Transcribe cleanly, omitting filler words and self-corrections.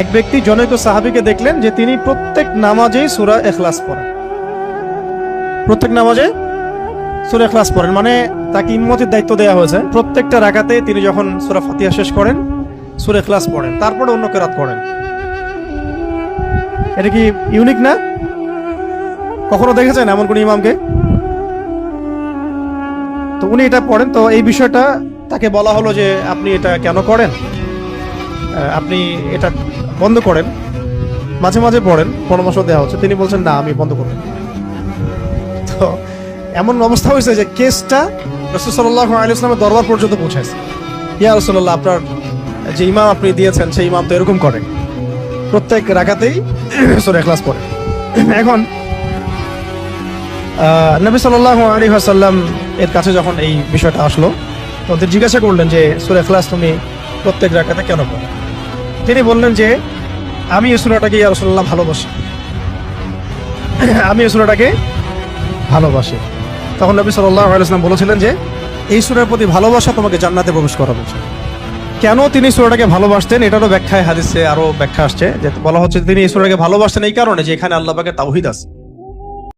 এক ব্যক্তি জনৈক সাহাবীকে দেখলেন যে তিনি প্রত্যেক নামাজেই সূরা ইখলাস পড়েন, প্রত্যেক নামাজে সূরা ইখলাস পড়েন। মানে তাকে ইমামতির দায়িত্ব দেওয়া হয়েছে, প্রত্যেকটা রাকাতে তিনি যখন সূরা ফাতিহা শেষ করেন সূরা ইখলাস পড়েন, তারপরে অন্য কিরাত পড়েন। এটা কি ইউনিক না? কখনো দেখেছেন এমন কোন ইমামকে? তো উনি এটা পড়েন। তো এই বিষয়টা তাকে বলা হলো যে আপনি এটা কেন করেন, আপনি এটা বন্ধ করেন, মাঝে মাঝে পড়েন, পরামর্শ দেওয়া হচ্ছে। তিনি বলছেন না, আমি বন্ধ করব। তো এমন অবস্থা হয়েছে যে কেসটা রাসূল সাল্লাল্লাহু আলাইহি ওয়াসাল্লামের দরবার পর্যন্ত পৌঁছেছে। ইয়া রাসূলুল্লাহ, আপনার যে ইমাম আপনি দিয়েছেন সেই ইমাম তো এরকম করে, প্রত্যেক রাকাতেই সূরা ইখলাস পড়ে। এখন নবী সাল্লাল্লাহু আলাইহি ওয়াসাল্লাম এর কাছে যখন এই বিষয়টা আসলো, তো তিনি জিজ্ঞাসা করলেন যে সূরা ইখলাস তুমি প্রত্যেক রাকাতে কেন পড়ো? তিনি বললেন যে আমি এই সূরাটাকে ইয়া রাসূলুল্লাহ ভালোবাসি, আমি এই সূরাটাকে ভালোবাসি। তখন নবী সাল্লাল্লাহু আলাইহি ওয়াসাল্লাম বলেছিলেন যে এই সূরার প্রতি ভালোবাসা তোমাকে জান্নাতে প্রবেশ করাবে। কেন তিনি সূরাটাকে ভালোবাসতেন এটারও ব্যাখ্যায় হাদিসে আরো ব্যাখ্যা আসছে, যে বলা হচ্ছে তিনি এই সূরাটাকে ভালোবাসতেন এই কারণে যে এখানে আল্লাহ পাকের তাওহীদ আছে।